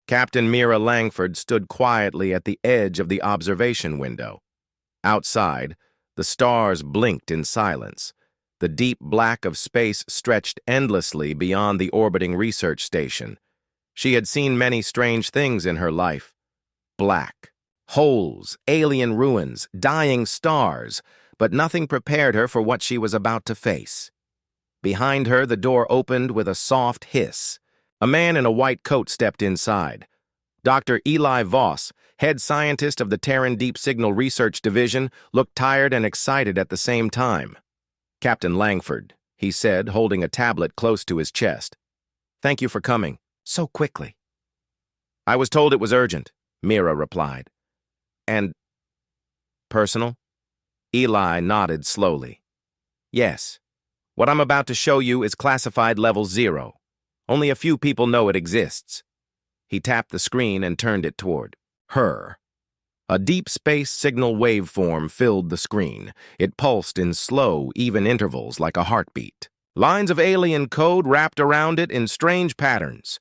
Captain Mira Langford stood quietly at the edge of the observation window. Outside, the stars blinked in silence. The deep black of space stretched endlessly beyond the orbiting research station. She had seen many strange things in her life. Black, holes, alien ruins, dying stars, but nothing prepared her for what she was about to face. Behind her, the door opened with a soft hiss. A man in a white coat stepped inside. Dr. Eli Voss, head scientist of the Terran Deep Signal Research Division, looked tired and excited at the same time. "Captain Langford," he said, holding a tablet close to his chest. "Thank you for coming so quickly." "I was told it was urgent," Mira replied. "And personal?" Eli nodded slowly. "Yes. What I'm about to show you is classified level 0. Only a few people know it exists." He tapped the screen and turned it toward her. A deep space signal waveform filled the screen. It pulsed in slow, even intervals like a heartbeat. Lines of alien code wrapped around it in strange patterns.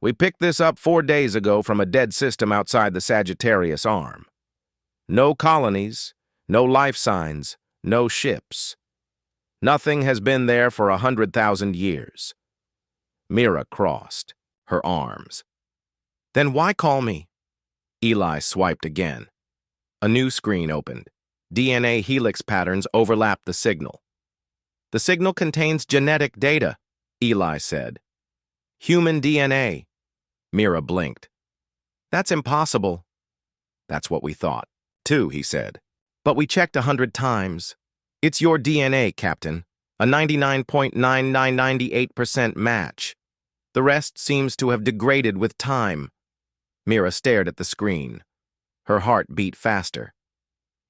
"We picked this up 4 days ago from a dead system outside the Sagittarius Arm. No colonies, no life signs, no ships. Nothing has been there for 100,000 years. Mira crossed her arms. "Then why call me?" Eli swiped again. A new screen opened. DNA helix patterns overlapped the signal. "The signal contains genetic data," Eli said. "Human DNA." Mira blinked. "That's impossible." "That's what we thought, too," he said. "But we checked 100 times. It's your DNA, Captain. A 99.9998% match. The rest seems to have degraded with time." Mira stared at the screen. Her heart beat faster.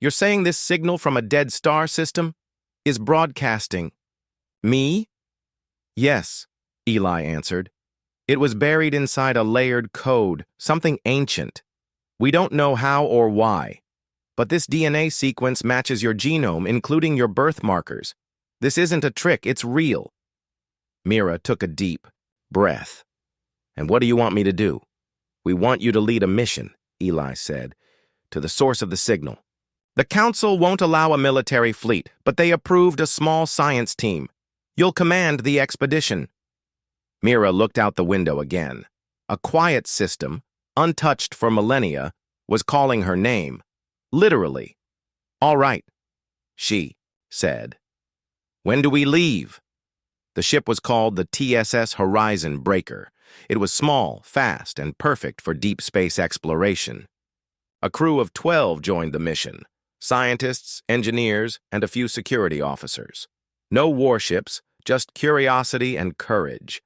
"You're saying this signal from a dead star system is broadcasting me?" "Yes," Eli answered. "It was buried inside a layered code, something ancient. We don't know how or why. But this DNA sequence matches your genome, including your birth markers. This isn't a trick, it's real." Mira took a deep breath. "And what do you want me to do?" "We want you to lead a mission," Eli said, "to the source of the signal. The Council won't allow a military fleet, but they approved a small science team. You'll command the expedition." Mira looked out the window again. A quiet system, untouched for millennia, was calling her name. Literally. "All right," she said. "When do we leave?" The ship was called the TSS Horizon Breaker. It was small, fast, and perfect for deep space exploration. A crew of 12 joined the mission: scientists, engineers, and a few security officers. No warships, just curiosity and courage.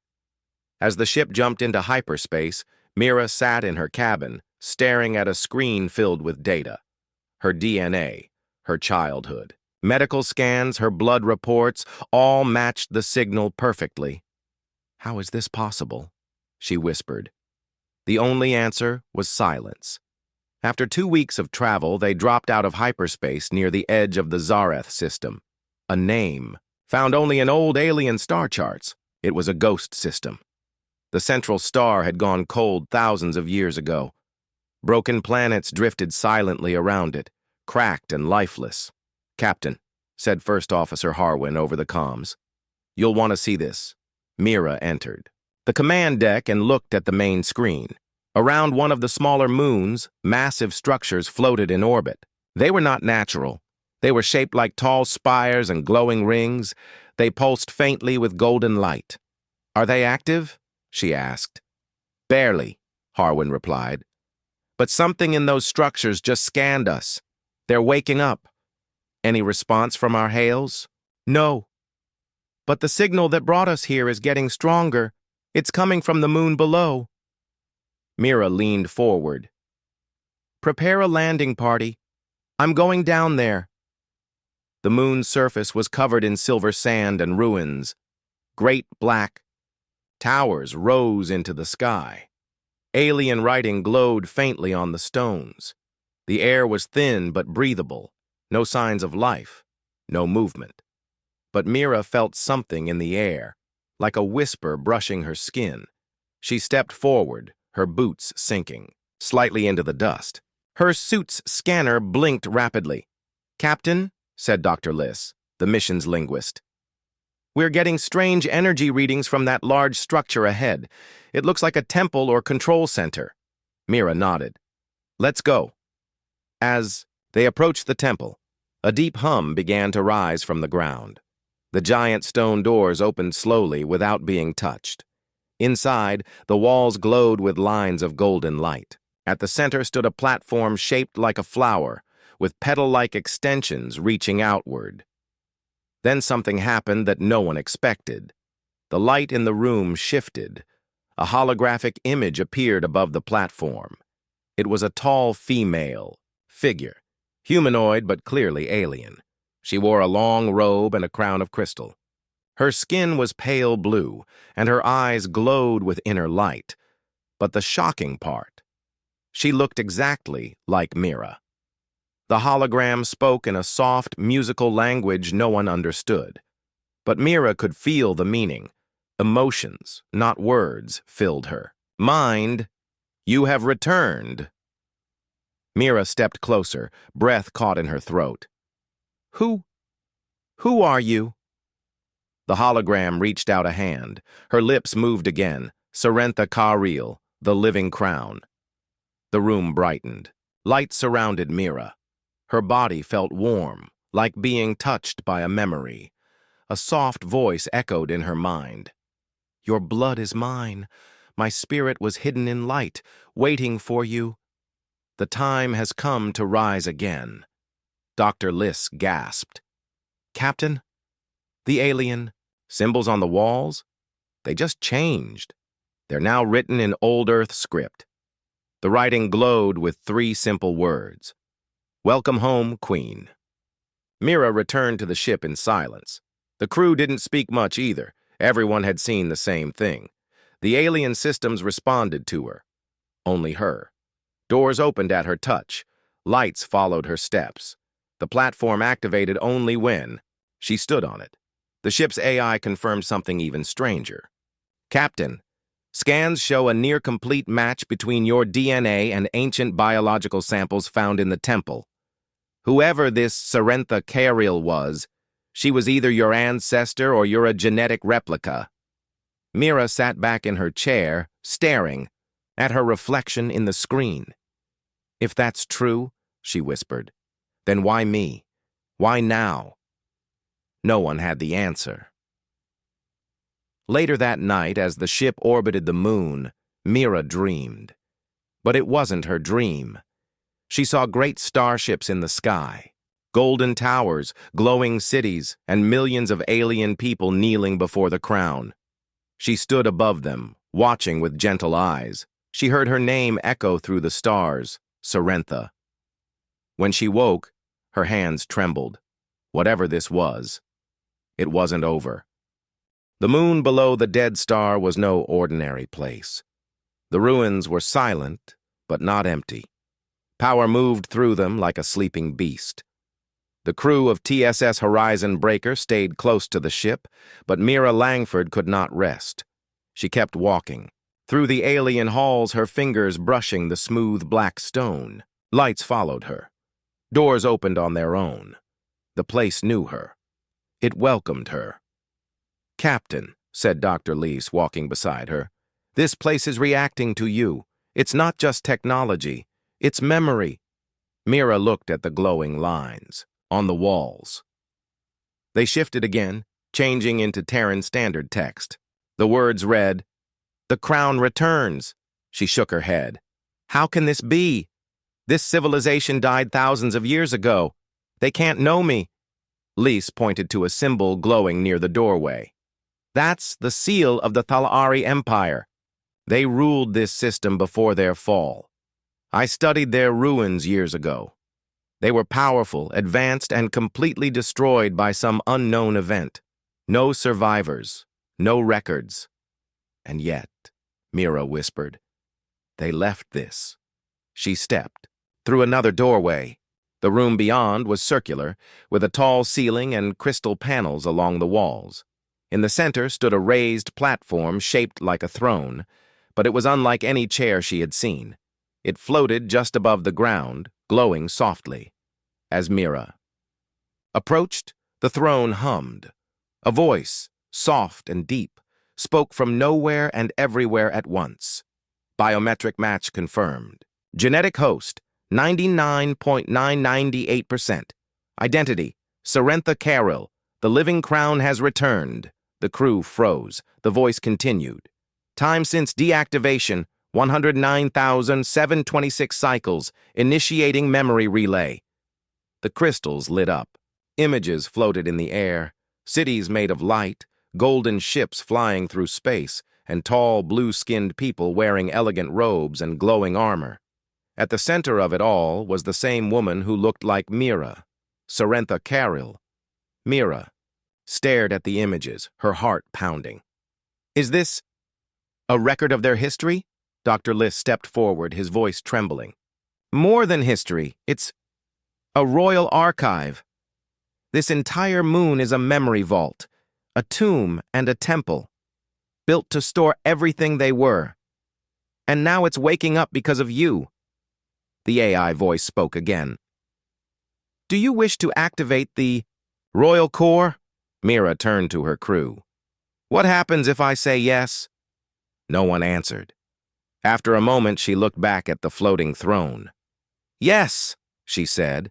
As the ship jumped into hyperspace, Mira sat in her cabin, staring at a screen filled with data. Her DNA, her childhood, medical scans, her blood reports, all matched the signal perfectly. "How is this possible?" she whispered. The only answer was silence. After 2 weeks of travel, they dropped out of hyperspace near the edge of the Zareth system. A name, found only in old alien star charts. It was a ghost system. The central star had gone cold thousands of years ago. Broken planets drifted silently around it, cracked and lifeless. "Captain," said First Officer Harwin over the comms, "you'll want to see this." Mira entered the command deck and looked at the main screen. Around one of the smaller moons, massive structures floated in orbit. They were not natural. They were shaped like tall spires and glowing rings. They pulsed faintly with golden light. "Are they active?" she asked. "Barely," Harwin replied. "But something in those structures just scanned us. They're waking up." "Any response from our hails?" "No. But the signal that brought us here is getting stronger. It's coming from the moon below." Mira leaned forward. "Prepare a landing party. I'm going down there." The moon's surface was covered in silver sand and ruins. Great black towers rose into the sky. Alien writing glowed faintly on the stones. The air was thin but breathable. No signs of life, no movement. But Mira felt something in the air, like a whisper brushing her skin. She stepped forward, her boots sinking, slightly into the dust. Her suit's scanner blinked rapidly. "Captain," said Dr. Liss, the mission's linguist. "We're getting strange energy readings from that large structure ahead. It looks like a temple or control center." Mira nodded. "Let's go." As they approached the temple, a deep hum began to rise from the ground. The giant stone doors opened slowly without being touched. Inside, the walls glowed with lines of golden light. At the center stood a platform shaped like a flower, with petal-like extensions reaching outward. Then something happened that no one expected. The light in the room shifted. A holographic image appeared above the platform. It was a tall female figure, humanoid but clearly alien. She wore a long robe and a crown of crystal. Her skin was pale blue, and her eyes glowed with inner light. But the shocking part, she looked exactly like Mira. The hologram spoke in a soft, musical language no one understood. But Mira could feel the meaning. Emotions, not words, filled her. "Mind, you have returned." Mira stepped closer, breath caught in her throat. Who are you?" The hologram reached out a hand. Her lips moved again. "Sarentha Kareel, the living crown." The room brightened. Light surrounded Mira. Her body felt warm, like being touched by a memory. A soft voice echoed in her mind. "Your blood is mine. My spirit was hidden in light, waiting for you. The time has come to rise again." Dr. Liss gasped. "Captain?" The alien, symbols on the walls, they just changed. They're now written in Old Earth script. The writing glowed with 3 simple words. "Welcome home, Queen." Mira returned to the ship in silence. The crew didn't speak much either. Everyone had seen the same thing. The alien systems responded to her. Only her. Doors opened at her touch. Lights followed her steps. The platform activated only when she stood on it. The ship's AI confirmed something even stranger. "Captain, scans show a near-complete match between your DNA and ancient biological samples found in the temple. Whoever this Sarentha Kareel was, she was either your ancestor or you're a genetic replica." Mira sat back in her chair, staring at her reflection in the screen. "If that's true," she whispered, "then why me? Why now?" No one had the answer. Later that night, as the ship orbited the moon, Mira dreamed. But it wasn't her dream. She saw great starships in the sky, golden towers, glowing cities, and millions of alien people kneeling before the crown. She stood above them, watching with gentle eyes. She heard her name echo through the stars, Sarentha. When she woke, her hands trembled. Whatever this was, it wasn't over. The moon below the dead star was no ordinary place. The ruins were silent, but not empty. Power moved through them like a sleeping beast. The crew of TSS Horizon Breaker stayed close to the ship, but Mira Langford could not rest. She kept walking. Through the alien halls, her fingers brushing the smooth black stone. Lights followed her. Doors opened on their own. The place knew her. It welcomed her. "Captain," said Dr. Liss, walking beside her, "this place is reacting to you. It's not just technology. It's memory." Mira looked at the glowing lines on the walls. They shifted again, changing into Terran Standard text. The words read, "The crown returns." She shook her head. "How can this be? This civilization died thousands of years ago. They can't know me." Liss pointed to a symbol glowing near the doorway. "That's the seal of the Thal'ari Empire. They ruled this system before their fall. I studied their ruins years ago. They were powerful, advanced, and completely destroyed by some unknown event. No survivors, no records. And yet," Mira whispered, "they left this." She stepped through another doorway. The room beyond was circular, with a tall ceiling and crystal panels along the walls. In the center stood a raised platform shaped like a throne. but it was unlike any chair she had seen. It floated just above the ground, glowing softly. As Mira approached, the throne hummed. A voice, soft and deep, spoke from nowhere and everywhere at once. Biometric match confirmed. Genetic host, 99.998%. Identity, Sorrentha Carroll. The living crown has returned. The crew froze. The voice continued. Time since deactivation, 109,726 cycles, initiating memory relay. The crystals lit up. Images floated in the air. Cities made of light, golden ships flying through space, and tall, blue-skinned people wearing elegant robes and glowing armor. At the center of it all was the same woman who looked like Mira, Sorrentha Carroll. Mira stared at the images, her heart pounding. Is this a record of their history? Dr. Liss stepped forward, his voice trembling. More than history, it's a royal archive. This entire moon is a memory vault, a tomb and a temple, built to store everything they were. And now it's waking up because of you. The AI voice spoke again. Do you wish to activate the royal core? Mira turned to her crew. What happens if I say yes? No one answered. After a moment, she looked back at the floating throne. Yes, she said.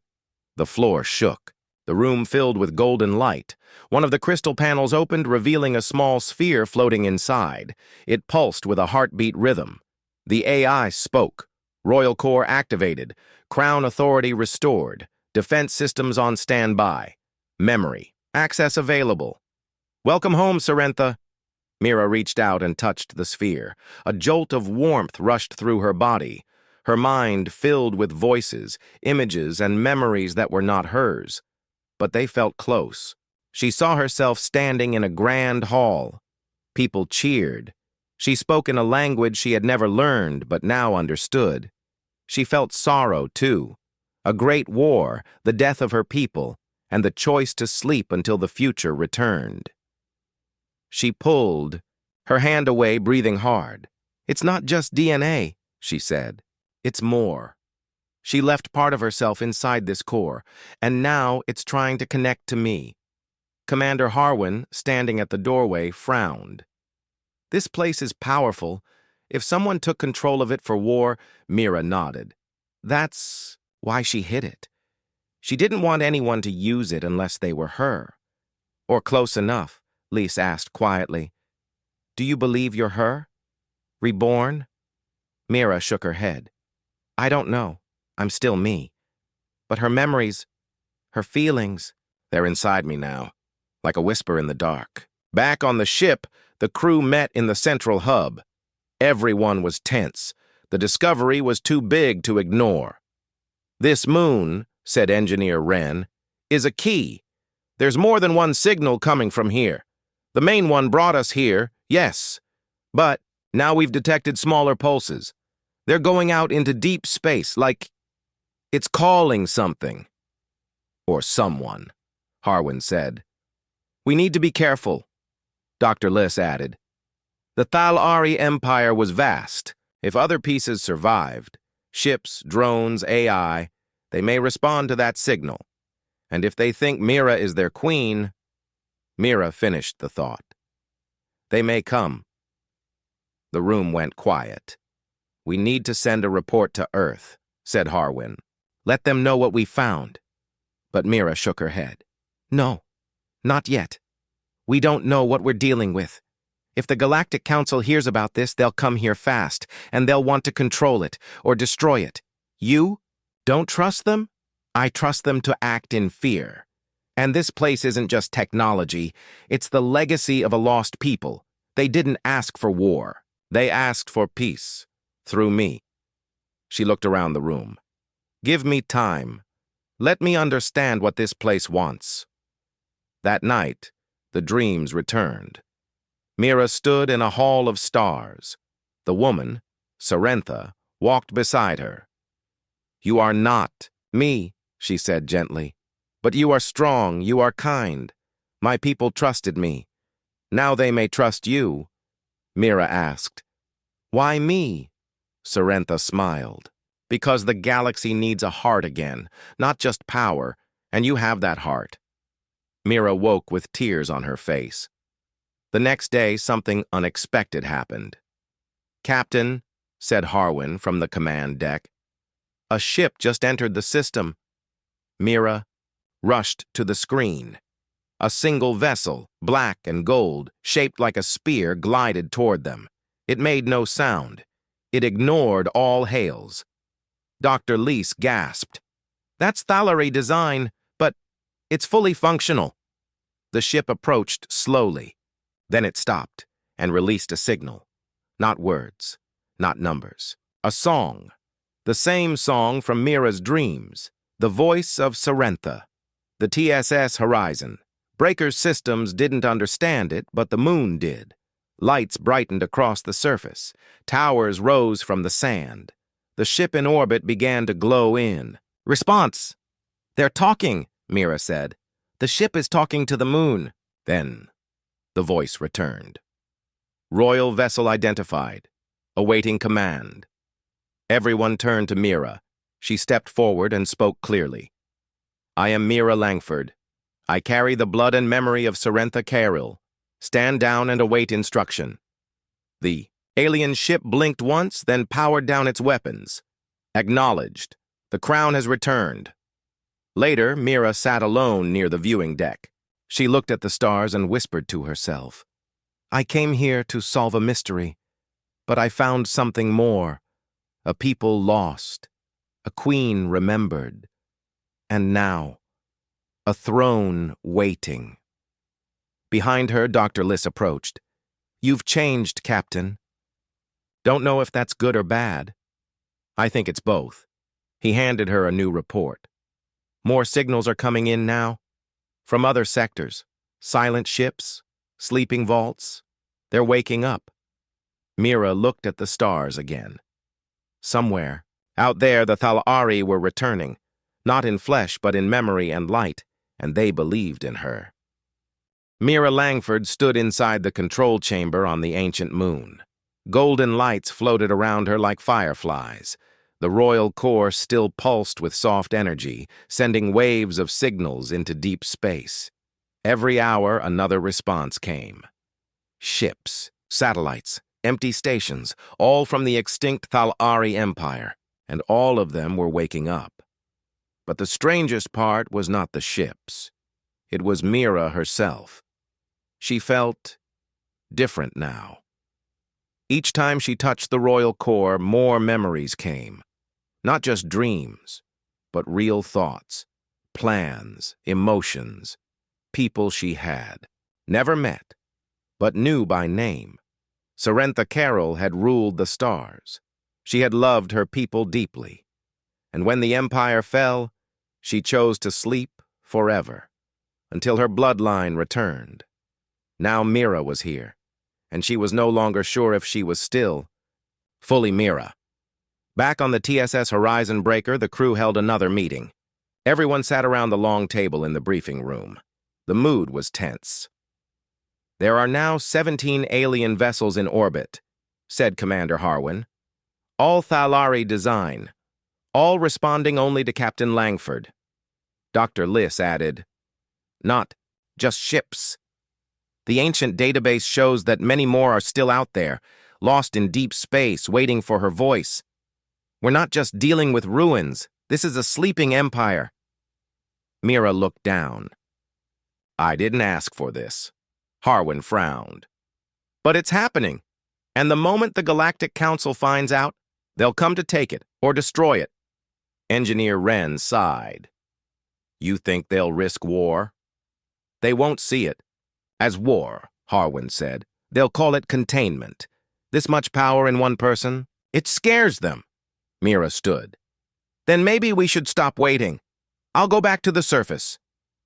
The floor shook. The room filled with golden light. One of the crystal panels opened, revealing a small sphere floating inside. It pulsed with a heartbeat rhythm. The AI spoke. Royal core activated. Crown authority restored. Defense systems on standby. Memory. Access available. Welcome home, Sorrentha. Mira reached out and touched the sphere. A jolt of warmth rushed through her body. Her mind filled with voices, images, and memories that were not hers. But they felt close. She saw herself standing in a grand hall. People cheered. She spoke in a language she had never learned but now understood. She felt sorrow, too. A great war, the death of her people, and the choice to sleep until the future returned. She pulled her hand away, breathing hard. It's not just DNA, she said. It's more. She left part of herself inside this core, and now it's trying to connect to me. Commander Harwin, standing at the doorway, frowned. This place is powerful. If someone took control of it for war, Mira nodded. That's why she hid it. She didn't want anyone to use it unless they were her. Or close enough, Lise asked quietly. Do you believe you're her? Reborn? Mira shook her head. I don't know. I'm still me. But her memories, her feelings, they're inside me now, like a whisper in the dark. Back on the ship, the crew met in the central hub. Everyone was tense. The discovery was too big to ignore. This moon, said Engineer Wren, is a key. There's more than one signal coming from here. The main one brought us here, yes. But now we've detected smaller pulses. They're going out into deep space, like it's calling something. Or someone, Harwin said. We need to be careful, Dr. Liss added. The Thalari Empire was vast. If other pieces survived, ships, drones, AI, they may respond to that signal. And if they think Mira is their queen, Mira finished the thought. They may come. The room went quiet. We need to send a report to Earth, said Harwin. Let them know what we found. But Mira shook her head. No, not yet. We don't know what we're dealing with. If the Galactic Council hears about this, they'll come here fast, and they'll want to control it or destroy it. You don't trust them? I trust them to act in fear. And this place isn't just technology. It's the legacy of a lost people. They didn't ask for war. They asked for peace. Through me. She looked around the room. Give me time. Let me understand what this place wants. That night, the dreams returned. Mira stood in a hall of stars. The woman, Sorrentha, walked beside her. You are not me, she said gently. But you are strong, you are kind. My people trusted me. Now they may trust you. Mira asked, Why me? Sorrentha smiled. Because the galaxy needs a heart again, not just power, and you have that heart. Mira woke with tears on her face. The next day, something unexpected happened. "Captain," said Harwin from the command deck, "a ship just entered the system." Mira rushed to the screen. A single vessel, black and gold, shaped like a spear, glided toward them. It made no sound. It ignored all hails. Dr. Leese gasped. "That's Thalari design, but it's fully functional." The ship approached slowly. Then it stopped and released a signal. Not words, not numbers. A song. The same song from Mira's dreams. The voice of Sorrentha. The TSS Horizon. Breaker's systems didn't understand it, but the moon did. Lights brightened across the surface. Towers rose from the sand. The ship in orbit began to glow in. "Response! They're talking," Mira said. "The ship is talking to the moon." Then the voice returned. "Royal vessel identified. Awaiting command." Everyone turned to Mira. She stepped forward and spoke clearly. "I am Mira Langford. I carry the blood and memory of Sorrentha Caril. Stand down and await instruction." The alien ship blinked once, then powered down its weapons. "Acknowledged. The crown has returned." Later, Mira sat alone near the viewing deck. She looked at the stars and whispered to herself, "I came here to solve a mystery, but I found something more. A people lost, a queen remembered, and now, a throne waiting." Behind her, Dr. Liss approached. "You've changed, Captain." "Don't know if that's good or bad." "I think it's both." He handed her a new report. "More signals are coming in now. From other sectors. Silent ships, sleeping vaults. They're waking up." Mira looked at the stars again. Somewhere, out there, the Thalari were returning, not in flesh but in memory and light, and they believed in her. Mira Langford stood inside the control chamber on the ancient moon. Golden lights floated around her like fireflies. The royal core still pulsed with soft energy, sending waves of signals into deep space. Every hour, another response came. Ships, satellites, empty stations, all from the extinct Thalari Empire, and all of them were waking up. But the strangest part was not the ships. It was Mira herself. She felt different now. Each time she touched the royal core, more memories came. Not just dreams, but real thoughts, plans, emotions, people she had, never met, but knew by name. Sorrentha Caril had ruled the stars. She had loved her people deeply. And when the empire fell, she chose to sleep forever, until her bloodline returned. Now Mira was here, and she was no longer sure if she was still fully Mira. Back on the TSS Horizon Breaker, the crew held another meeting. Everyone sat around the long table in the briefing room. The mood was tense. "There are now 17 alien vessels in orbit," said Commander Harwin. "All Thalari design, all responding only to Captain Langford." Dr. Liss added, "Not just ships. The ancient database shows that many more are still out there, lost in deep space, waiting for her voice. We're not just dealing with ruins. This is a sleeping empire." Mira looked down. "I didn't ask for this." Harwin frowned. "But it's happening. And the moment the Galactic Council finds out, they'll come to take it or destroy it." Engineer Wren sighed. "You think they'll risk war?" "They won't see it as war," Harwin said. "They'll call it containment. This much power in one person, it scares them." Mira stood. "Then maybe we should stop waiting. I'll go back to the surface.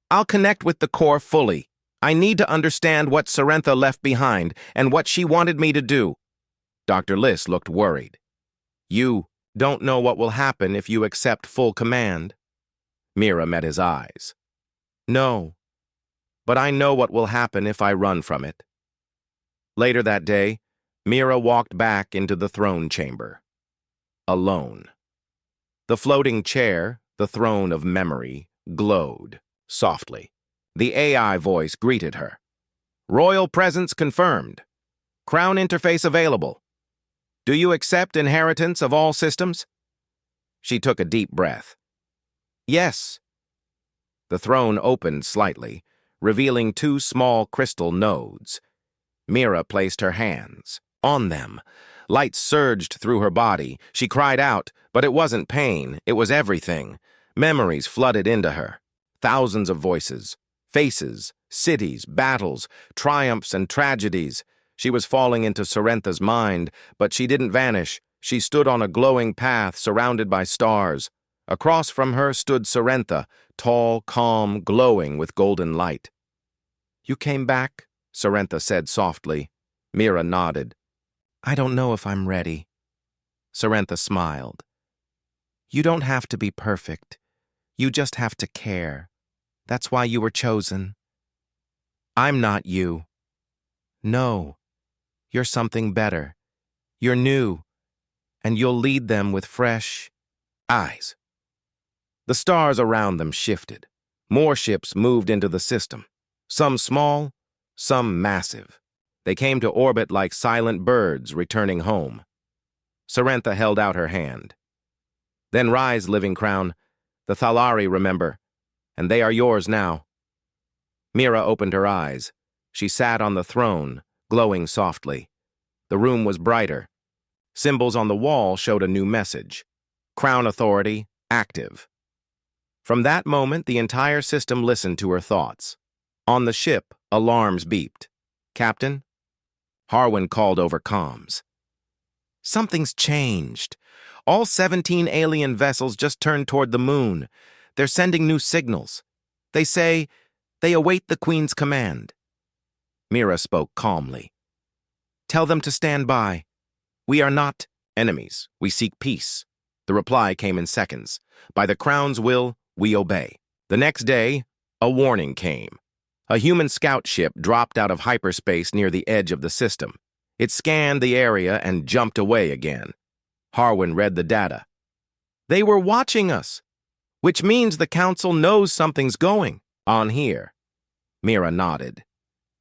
I'll connect with the core fully. I need to understand what Sorrentha left behind and what she wanted me to do." Dr. Liss looked worried. "You don't know what will happen if you accept full command." Mira met his eyes. "No, but I know what will happen if I run from it." Later that day, Mira walked back into the throne chamber. Alone. The floating chair, the throne of memory, glowed softly. The AI voice greeted her. Royal presence confirmed. Crown interface available. Do you accept inheritance of all systems? She took a deep breath. Yes. The throne opened slightly, revealing two small crystal nodes. Mira placed her hands on them. Light surged through her body. She cried out, but it wasn't pain, it was everything. Memories flooded into her. Thousands of voices, faces, cities, battles, triumphs and tragedies. She was falling into Sorrentha's mind, but she didn't vanish. She stood on a glowing path surrounded by stars. Across from her stood Sorrentha, tall, calm, glowing with golden light. You came back? Sorrentha said softly. Mira nodded. I don't know if I'm ready. Sorrentha smiled. You don't have to be perfect. You just have to care. That's why you were chosen. I'm not you. No. You're something better. You're new. And you'll lead them with fresh eyes. The stars around them shifted. More ships moved into the system. Some small, some massive. They came to orbit like silent birds returning home. Sorrentha held out her hand. Then rise, living crown. The Thalari remember, and they are yours now. Mira opened her eyes. She sat on the throne, glowing softly. The room was brighter. Symbols on the wall showed a new message. Crown authority, active. From that moment, the entire system listened to her thoughts. On the ship, alarms beeped. Captain? Harwin called over comms. Something's changed. All 17 alien vessels just turned toward the moon. They're sending new signals. They say they await the Queen's command. Mira spoke calmly. Tell them to stand by. We are not enemies. We seek peace. The reply came in seconds. By the Crown's will, we obey. The next day, a warning came. A human scout ship dropped out of hyperspace near the edge of the system. It scanned the area and jumped away again. Harwin read the data. They were watching us, which means the Council knows something's going on here. Mira nodded.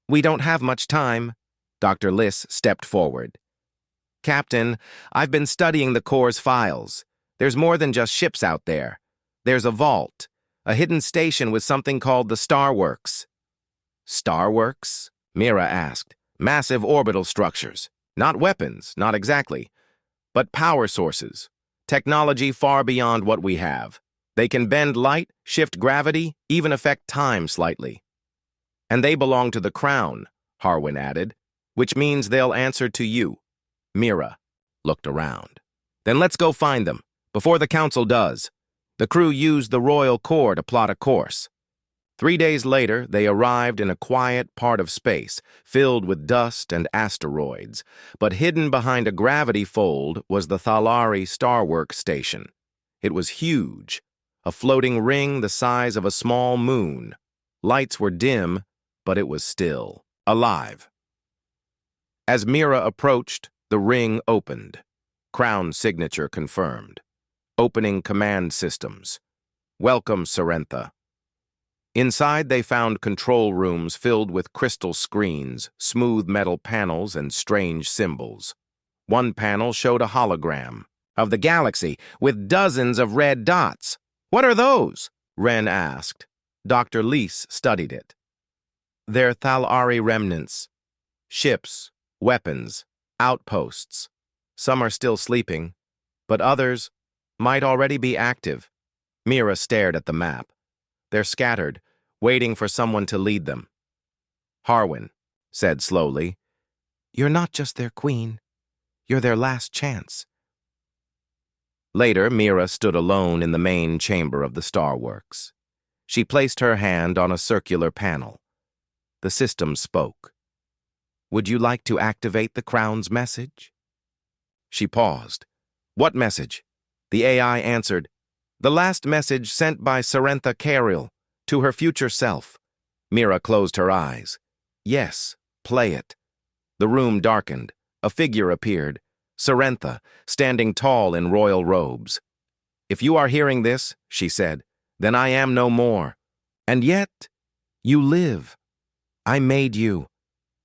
We don't have much time. Dr. Liss stepped forward. Captain, I've been studying the Corps' files. There's more than just ships out there. There's a vault, a hidden station with something called the Star Works. Star Works? Mira asked. Massive orbital structures. Not weapons, not exactly. But power sources. Technology far beyond what we have. They can bend light, shift gravity, even affect time slightly. And they belong to the Crown, Harwin added, which means they'll answer to you. Mira looked around. Then let's go find them, before the Council does. The crew used the Royal Corps to plot a course. 3 days later, they arrived in a quiet part of space, filled with dust and asteroids, but hidden behind a gravity fold was the Thalari Starworks station. It was huge, a floating ring the size of a small moon. Lights were dim, but it was still alive. As Mira approached, the ring opened. Crown signature confirmed. Opening command systems. Welcome, Sorrentha. Inside, they found control rooms filled with crystal screens, smooth metal panels, and strange symbols. One panel showed a hologram of the galaxy with dozens of red dots. What are those? Ren asked. Dr. Liss studied it. They're Thalari remnants. Ships, weapons, outposts. Some are still sleeping, but others might already be active. Mira stared at the map. They're scattered, waiting for someone to lead them. Harwin said slowly, You're not just their queen. You're their last chance. Later, Mira stood alone in the main chamber of the Star Works. She placed her hand on a circular panel. The system spoke. Would you like to activate the Crown's message? She paused. What message? The AI answered, The last message sent by Sorrentha Carriel to her future self. Mira closed her eyes. Yes, play it. The room darkened. a figure appeared, Sorrentha, standing tall in royal robes. "If you are hearing this," she said, "then I am no more. And yet, you live. I made you.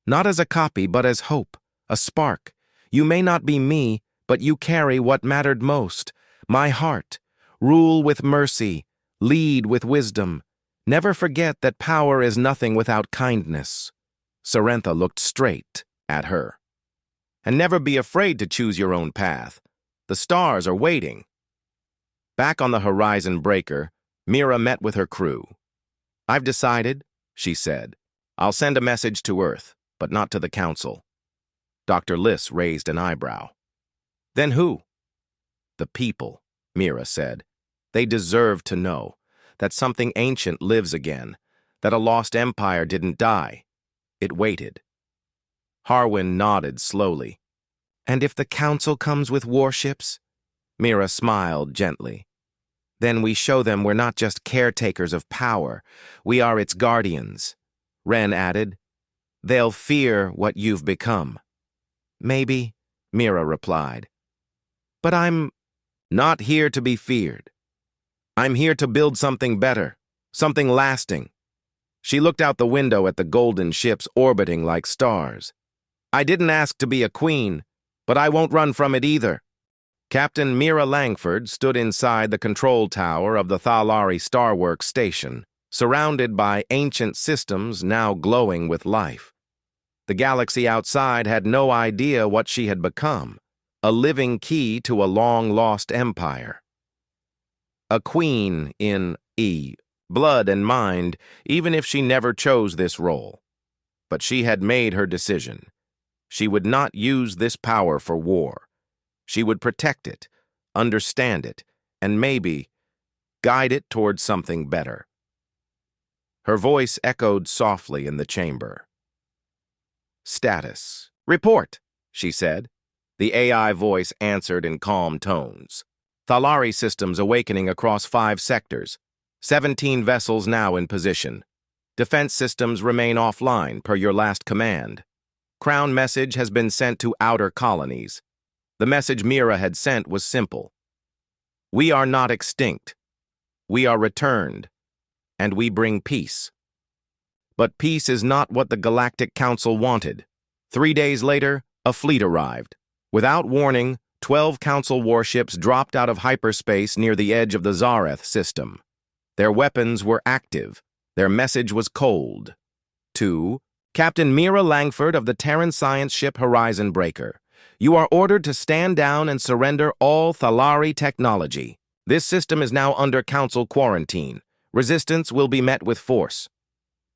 Not as a copy, but as hope, a spark. You may not be me, but you carry what mattered most, my heart. Rule with mercy, lead with wisdom. Never forget that power is nothing without kindness." Sorrentha looked straight at her. "And never be afraid to choose your own path. The stars are waiting." Back on the Horizon Breaker, Mira met with her crew. "I've decided," she said. "I'll send a message to Earth, but not to the Council." Dr. Liss raised an eyebrow. "Then who?" "The people," Mira said. "They deserve to know that something ancient lives again, that a lost empire didn't die. It waited." Harwin nodded slowly. "And if the Council comes with warships?" Mira smiled gently. "Then we show them we're not just caretakers of power, we are its guardians." Ren added, "They'll fear what you've become." "Maybe," Mira replied. "But I'm not here to be feared. I'm here to build something better, something lasting." She looked out the window at the golden ships orbiting like stars. "I didn't ask to be a queen, but I won't run from it either." Captain Mira Langford stood inside the control tower of the Thalari Starworks station, surrounded by ancient systems now glowing with life. The galaxy outside had no idea what she had become, a living key to a long-lost empire. A queen in blood and mind, even if she never chose this role. But she had made her decision. She would not use this power for war. She would protect it, understand it, and maybe guide it towards something better. Her voice echoed softly in the chamber. "Status. Report," she said. The AI voice answered in calm tones. "Thalari systems awakening across 5 sectors. 17 vessels now in position. Defense systems remain offline per your last command. Crown message has been sent to outer colonies." The message Mira had sent was simple. "We are not extinct. We are returned, and we bring peace." But peace is not what the Galactic Council wanted. 3 days later, a fleet arrived. Without warning, 12 Council warships dropped out of hyperspace near the edge of the Zareth system. Their weapons were active. Their message was cold. To Captain Mira Langford of the Terran science ship Horizon Breaker. You are ordered to stand down and surrender all Thalari technology. This system is now under Council quarantine. Resistance will be met with force.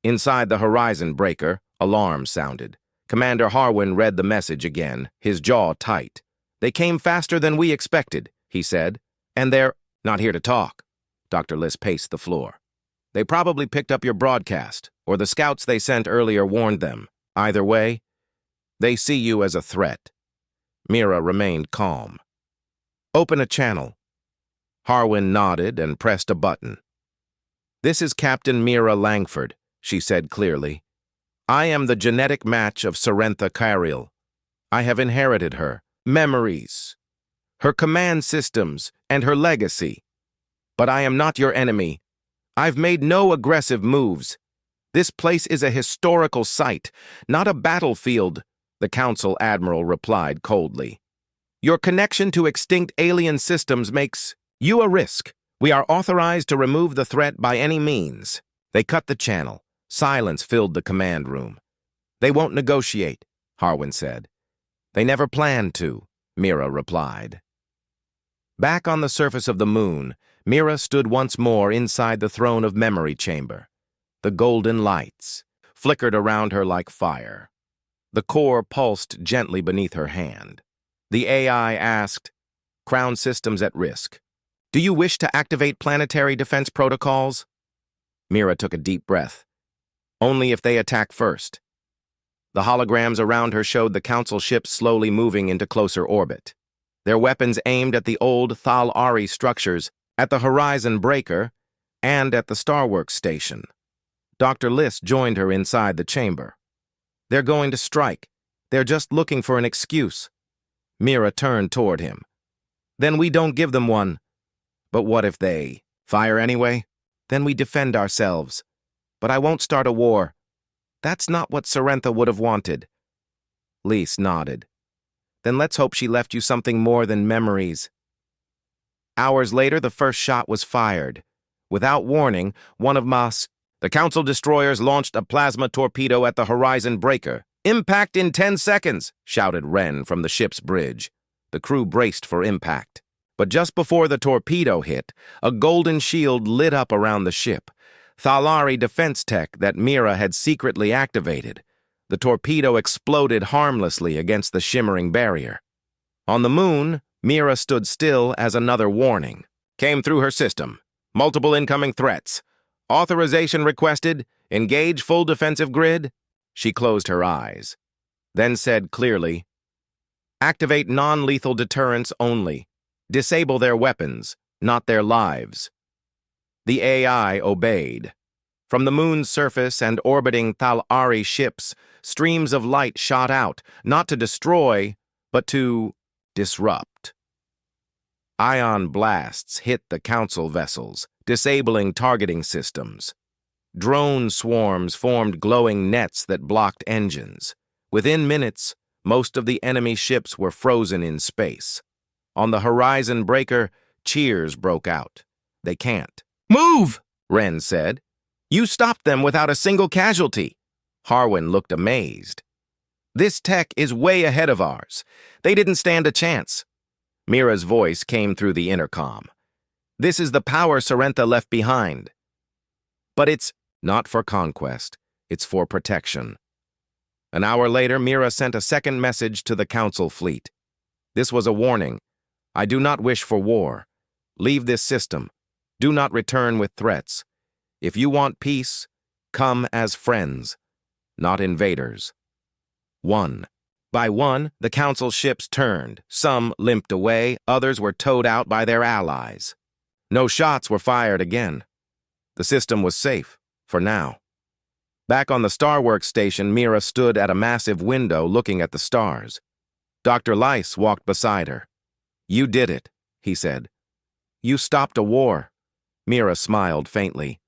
Inside the Horizon Breaker, alarms sounded. Commander Harwin read the message again, his jaw tight. "They came faster than we expected," he said. "And they're not here to talk." Dr. Liss paced the floor. "They probably picked up your broadcast, or the scouts they sent earlier warned them. Either way, they see you as a threat." Mira remained calm. "Open a channel." Harwin nodded and pressed a button. "This is Captain Mira Langford," she said clearly. "I am the genetic match of Sorrentha Kariel. I have inherited her memories, her command systems, and her legacy. But I am not your enemy. I've made no aggressive moves. This place is a historical site, not a battlefield," the Council Admiral replied coldly. "Your connection to extinct alien systems makes you a risk. We are authorized to remove the threat by any means." They cut the channel. Silence filled the command room. "They won't negotiate," Harwin said. "They never planned to," Mira replied. Back on the surface of the moon, Mira stood once more inside the throne of memory chamber. The golden lights flickered around her like fire. The core pulsed gently beneath her hand. The AI asked, "Crown systems at risk. Do you wish to activate planetary defense protocols?" Mira took a deep breath. "Only if they attack first." The holograms around her showed the Council ships slowly moving into closer orbit. Their weapons aimed at the old Thalari structures, at the Horizon Breaker, and at the Starworks station. Dr. Liss joined her inside the chamber. "They're going to strike," They're just looking for an excuse. Mira turned toward him. Then we don't give them one. But what if they fire anyway? Then we defend ourselves. But I won't start a war. That's not what Sorrentha would have wanted. Lys nodded. Then let's hope she left you something more than memories. Hours later, the first shot was fired. Without warning, one of the Council destroyers launched a plasma torpedo at the horizon breaker. Impact in 10 seconds, shouted Wren from the ship's bridge. The crew braced for impact. But just before the torpedo hit, a golden shield lit up around the ship. Thalari defense tech that Mira had secretly activated. The torpedo exploded harmlessly against the shimmering barrier. On the moon, Mira stood still as another warning came through her system. Multiple incoming threats. Authorization requested. Engage full defensive grid. She closed her eyes, then said clearly, activate non-lethal deterrence only. Disable their weapons, not their lives. The AI obeyed. From the moon's surface and orbiting Thalari ships, streams of light shot out, not to destroy, but to disrupt. Ion blasts hit the Council vessels, disabling targeting systems. Drone swarms formed glowing nets that blocked engines. Within minutes, most of the enemy ships were frozen in space. On the horizon breaker, cheers broke out. They can't. Move, Wren said. You stopped them without a single casualty. Harwin looked amazed. This tech is way ahead of ours. They didn't stand a chance. Mira's voice came through the intercom. This is the power Sorrentha left behind. But it's not for conquest. It's for protection. An hour later, Mira sent a second message to the Council fleet. This was a warning. I do not wish for war. Leave this system. Do not return with threats. If you want peace, come as friends, not invaders. 1. By one, the Council ships turned. Some limped away, others were towed out by their allies. No shots were fired again. The system was safe, for now. Back on the Starworks station, Mira stood at a massive window looking at the stars. Dr. Lys walked beside her. You did it, he said. You stopped a war. Mira smiled faintly.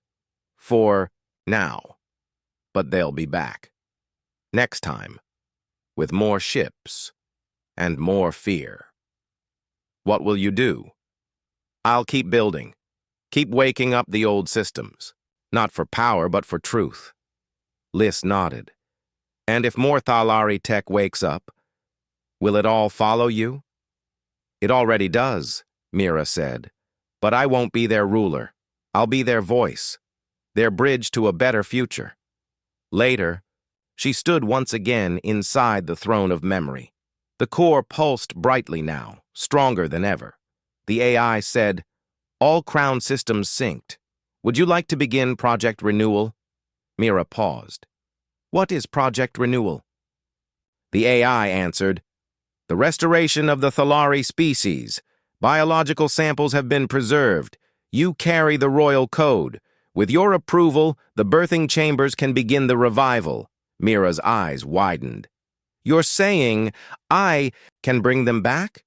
For now. But they'll be back. Next time. With more ships. And more fear. What will you do? I'll keep building. Keep waking up the old systems. Not for power, but for truth. Lys nodded. And if more Thalari tech wakes up, will it all follow you? It already does, Mira said. But I won't be their ruler. I'll be their voice. Their bridge to a better future. Later, she stood once again inside the throne of memory. The core pulsed brightly now, stronger than ever. The AI said, all Crown systems synced. Would you like to begin Project Renewal? Mira paused. What is Project Renewal? The AI answered, the restoration of the Thalari species. Biological samples have been preserved. You carry the royal code. With your approval, the birthing chambers can begin the revival. Mira's eyes widened. You're saying I can bring them back?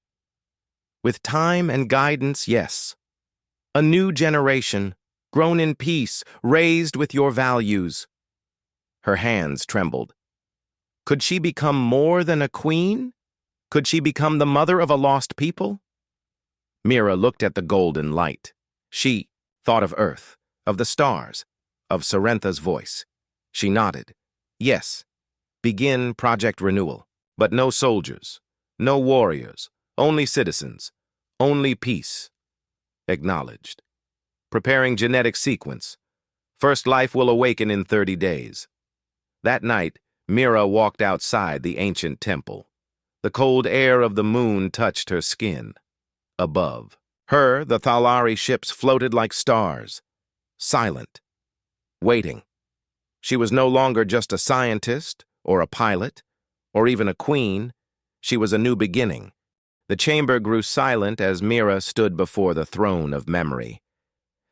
With time and guidance, yes. A new generation, grown in peace, raised with your values. Her hands trembled. Could she become more than a queen? Could she become the mother of a lost people? Mira looked at the golden light. She thought of Earth, of the stars, of Sorrentha's voice. She nodded. Yes, begin Project Renewal. But no soldiers, no warriors, only citizens, only peace. Acknowledged. Preparing genetic sequence. First life will awaken in 30 days. That night, Mira walked outside the ancient temple. The cold air of the moon touched her skin. Above her, the Thalari ships floated like stars, silent, waiting. She was no longer just a scientist, or a pilot, or even a queen. She was a new beginning. The chamber grew silent as Mira stood before the throne of memory.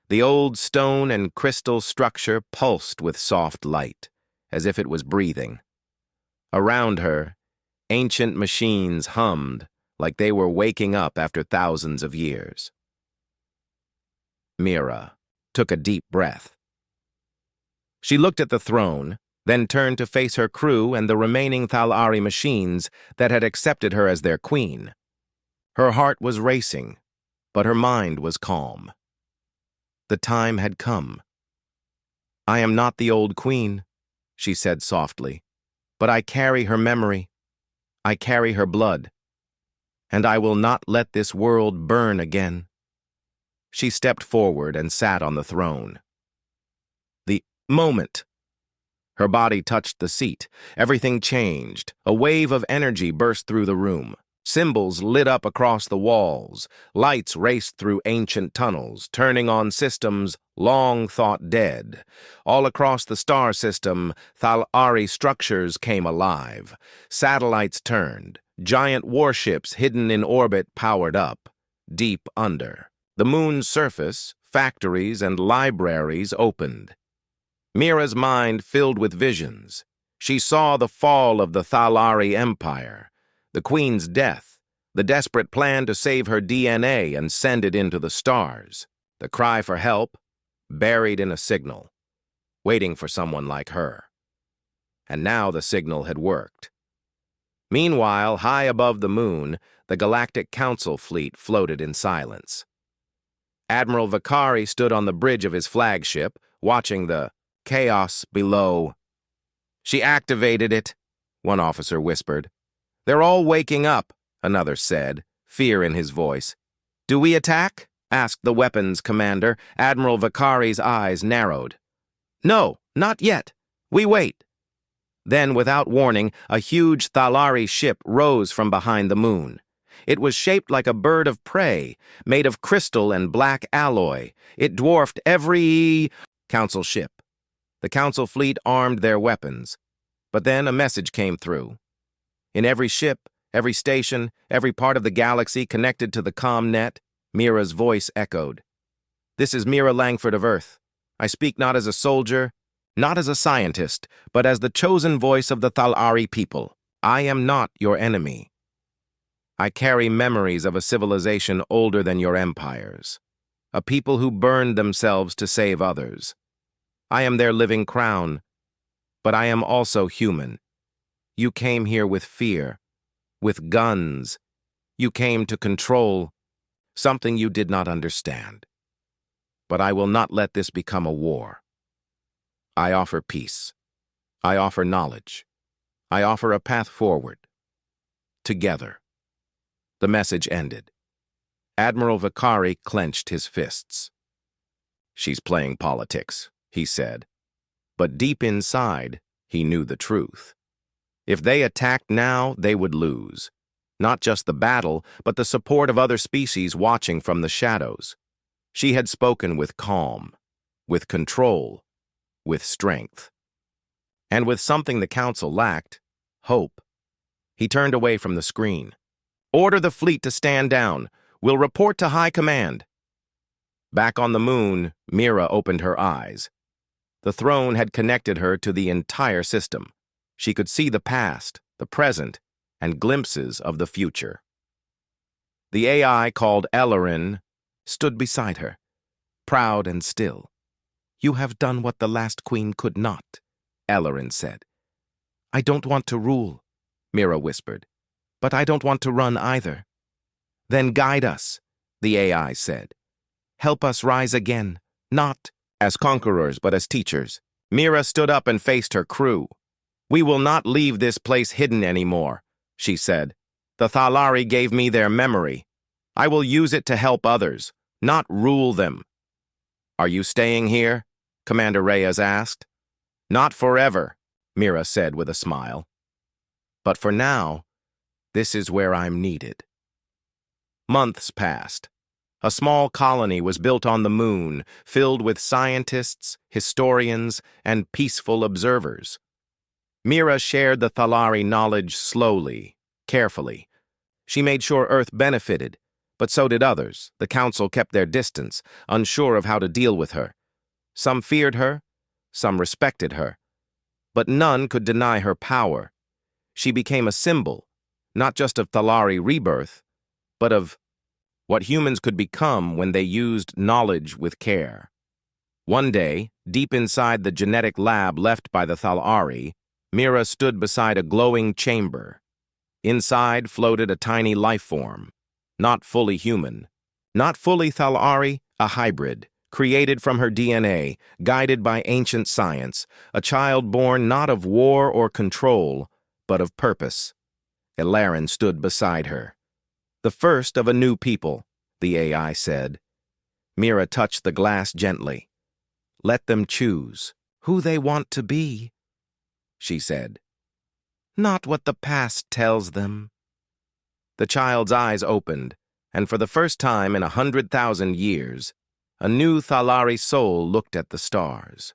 The old stone and crystal structure pulsed with soft light, as if it was breathing. Around her, Ancient machines hummed like they were waking up after thousands of years. Mira took a deep breath. She looked at the throne, then turned to face her crew and the remaining Thalari machines that had accepted her as their queen. Her heart was racing, but her mind was calm. The time had come. "I am not the old queen," she said softly, "but I carry her memory. I carry her blood. And I will not let this world burn again." She stepped forward and sat on the throne. The moment her body touched the seat, everything changed. A wave of energy burst through the room. Symbols lit up across the walls. Lights raced through ancient tunnels, turning on systems long thought dead. All across the star system, Thalari structures came alive. Satellites turned. Giant warships hidden in orbit powered up. Deep under the moon's surface, factories and libraries opened. Mira's mind filled with visions. She saw the fall of the Thalari Empire, the Queen's death, the desperate plan to save her DNA and send it into the stars, the cry for help, buried in a signal, waiting for someone like her. And now the signal had worked. Meanwhile, high above the moon, the Galactic Council fleet floated in silence. Admiral Vakari stood on the bridge of his flagship, watching the chaos below. "She activated it," one officer whispered. "They're all waking up," another said, fear in his voice. "Do we attack?" asked the weapons commander. Admiral Vakari's eyes narrowed. "No, not yet. We wait." Then, without warning, a huge Thalari ship rose from behind the moon. It was shaped like a bird of prey, made of crystal and black alloy. It dwarfed every council ship. The council fleet armed their weapons. But then a message came through. In every ship, every station, every part of the galaxy connected to the comm net, Mira's voice echoed. "This is Mira Langford of Earth. I speak not as a soldier, not as a scientist, but as the chosen voice of the Thalari people. I am not your enemy. I carry memories of a civilization older than your empires, a people who burned themselves to save others. I am their living crown, but I am also human. You came here with fear, with guns. You came to control something you did not understand. But I will not let this become a war. I offer peace. I offer knowledge. I offer a path forward. Together." The message ended. Admiral Vakari clenched his fists. "She's playing politics," he said. But deep inside, he knew the truth. If they attacked now, they would lose. Not just the battle, but the support of other species watching from the shadows. She had spoken with calm, with control, with strength. And with something the council lacked, hope. He turned away from the screen. "Order the fleet to stand down. We'll report to high command." Back on the moon, Mira opened her eyes. The throne had connected her to the entire system. She could see the past, the present, and glimpses of the future. The AI called Ellerin stood beside her, proud and still. "You have done what the last queen could not," Ellerin said. "I don't want to rule," Mira whispered, "but I don't want to run either." "Then guide us," the AI said. "Help us rise again, not as conquerors, but as teachers." Mira stood up and faced her crew. "We will not leave this place hidden anymore," she said. "The Thalari gave me their memory. I will use it to help others, not rule them." "Are you staying here?" Commander Reyes asked. "Not forever," Mira said with a smile. "But for now, this is where I'm needed." Months passed. A small colony was built on the moon, filled with scientists, historians, and peaceful observers. Mira shared the Thalari knowledge slowly, carefully. She made sure Earth benefited, but so did others. The council kept their distance, unsure of how to deal with her. Some feared her, some respected her, but none could deny her power. She became a symbol, not just of Thalari rebirth, but of what humans could become when they used knowledge with care. One day, deep inside the genetic lab left by the Thalari, Mira stood beside a glowing chamber. Inside floated a tiny life form, not fully human, not fully Thalari, a hybrid, created from her DNA, guided by ancient science, a child born not of war or control, but of purpose. Ilaren stood beside her. The first of a new people, the AI said. Mira touched the glass gently. Let them choose who they want to be, she said. Not what the past tells them. The child's eyes opened, and for the first time in 100,000 years, a new Thalari soul looked at the stars.